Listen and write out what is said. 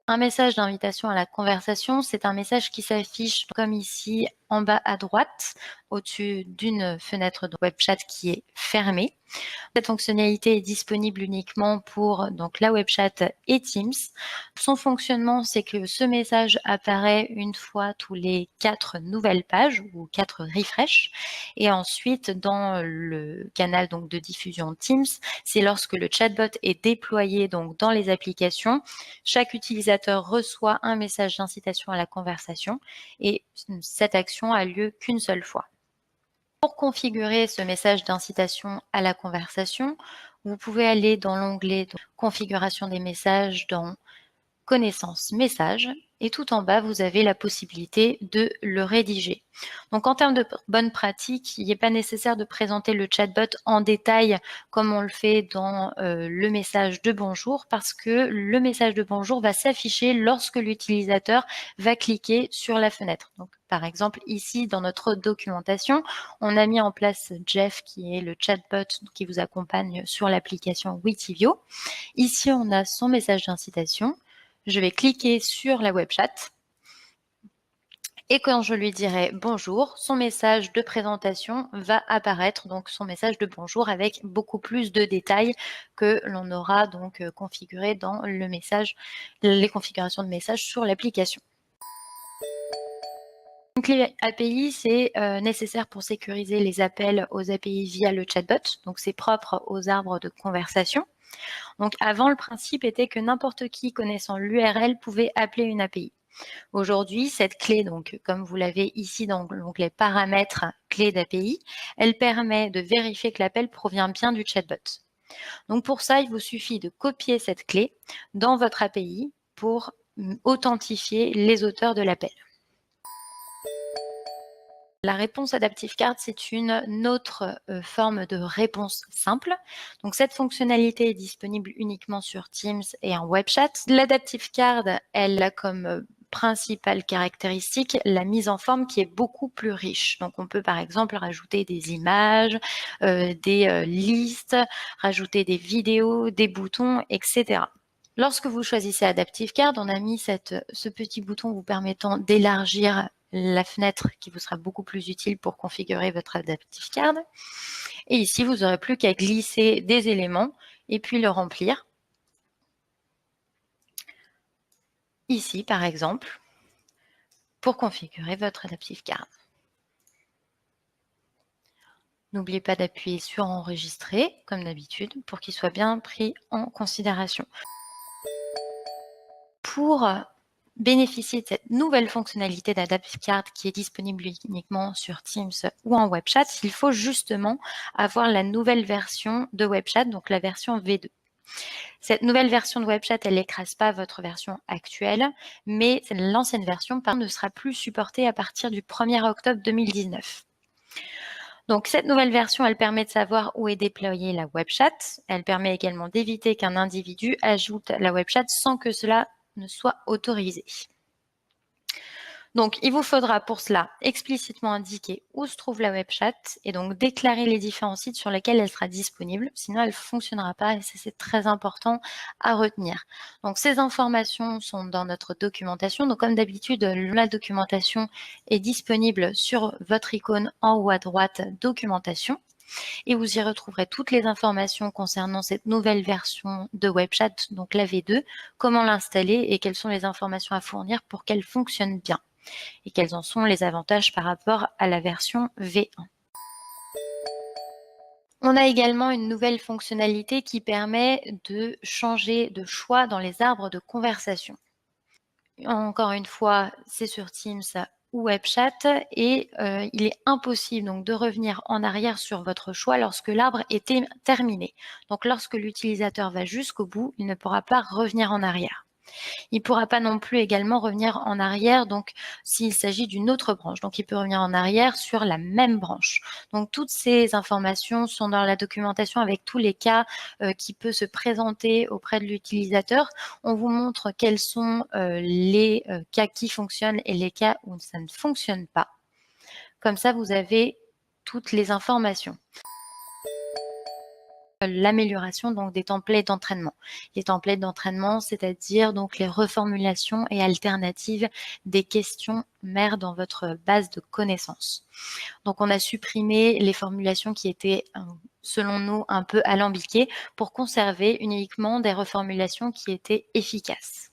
Un message d'invitation à la conversation, c'est un message qui s'affiche comme ici en bas à droite, au-dessus d'une fenêtre de web chat qui est fermée. Cette fonctionnalité est disponible uniquement pour donc la web chat et Teams. Son fonctionnement, c'est que ce message apparaît une fois tous les 4 nouvelles pages ou 4 refresh. Et ensuite, dans le canal donc de diffusion Teams, c'est lorsque le chatbot est déployé donc dans les applications, chaque utilisateur reçoit un message d'incitation à la conversation et cette action a lieu qu'une seule fois. Pour configurer ce message d'incitation à la conversation, vous pouvez aller dans l'onglet Configuration des messages dans Connaissances messages et tout en bas, vous avez la possibilité de le rédiger. Donc en termes de bonne pratique, il n'est pas nécessaire de présenter le chatbot en détail comme on le fait dans le message de bonjour parce que le message de bonjour va s'afficher lorsque l'utilisateur va cliquer sur la fenêtre. Donc par exemple, ici dans notre documentation, on a mis en place Jeff qui est le chatbot qui vous accompagne sur l'application Witivio. Ici, on a son message d'incitation. Je vais cliquer sur la web chat et quand je lui dirai bonjour, son message de présentation va apparaître, donc son message de bonjour avec beaucoup plus de détails que l'on aura donc configuré dans le message, les configurations de messages sur l'application. Une clé API, c'est nécessaire pour sécuriser les appels aux API via le chatbot, donc c'est propre aux arbres de conversation. Donc avant, le principe était que n'importe qui connaissant l'URL pouvait appeler une API. Aujourd'hui, cette clé, donc comme vous l'avez ici dans l'onglet paramètres clé d'API, elle permet de vérifier que l'appel provient bien du chatbot. Donc pour ça, il vous suffit de copier cette clé dans votre API pour authentifier les auteurs de l'appel. La réponse Adaptive Card, c'est une autre forme de réponse simple. Donc cette fonctionnalité est disponible uniquement sur Teams et en web chat. L'Adaptive Card, elle a comme principale caractéristique la mise en forme qui est beaucoup plus riche. Donc on peut par exemple rajouter des images, des listes, rajouter des vidéos, des boutons, etc. Lorsque vous choisissez Adaptive Card, on a mis ce petit bouton vous permettant d'élargir la fenêtre qui vous sera beaucoup plus utile pour configurer votre Adaptive Card. Et ici, vous n'aurez plus qu'à glisser des éléments et puis le remplir. Ici, par exemple, pour configurer votre Adaptive Card. N'oubliez pas d'appuyer sur Enregistrer, comme d'habitude, pour qu'il soit bien pris en considération. Pour bénéficier de cette nouvelle fonctionnalité d'Adaptive Card qui est disponible uniquement sur Teams ou en web chat, il faut justement avoir la nouvelle version de web chat, donc la version V2. Cette nouvelle version de web chat, elle n'écrase pas votre version actuelle, mais l'ancienne version ne sera plus supportée à partir du 1er octobre 2019. Donc cette nouvelle version, elle permet de savoir où est déployée la web chat. Elle permet également d'éviter qu'un individu ajoute la web chat sans que cela ne soit autorisé. Donc, il vous faudra pour cela explicitement indiquer où se trouve la web chat et donc déclarer les différents sites sur lesquels elle sera disponible. Sinon, elle ne fonctionnera pas et c'est très important à retenir. Donc, ces informations sont dans notre documentation. Donc, comme d'habitude, la documentation est disponible sur votre icône en haut à droite, documentation. Et vous y retrouverez toutes les informations concernant cette nouvelle version de WebChat, donc la V2, comment l'installer et quelles sont les informations à fournir pour qu'elle fonctionne bien et quels en sont les avantages par rapport à la version V1. On a également une nouvelle fonctionnalité qui permet de changer de choix dans les arbres de conversation. Encore une fois, c'est sur Teams ou WebChat et il est impossible donc de revenir en arrière sur votre choix lorsque l'arbre est terminé. Donc lorsque l'utilisateur va jusqu'au bout, il ne pourra pas revenir en arrière. Il ne pourra pas non plus également revenir en arrière donc s'il s'agit d'une autre branche. Donc il peut revenir en arrière sur la même branche. Donc toutes ces informations sont dans la documentation avec tous les cas qui peuvent se présenter auprès de l'utilisateur. On vous montre quels sont les cas qui fonctionnent et les cas où ça ne fonctionne pas. Comme ça, vous avez toutes les informations. l'amélioration donc des templates d'entraînement. Les templates d'entraînement, c'est-à-dire donc les reformulations et alternatives des questions mères dans votre base de connaissances. Donc on a supprimé les formulations qui étaient, selon nous, un peu alambiquées pour conserver uniquement des reformulations qui étaient efficaces.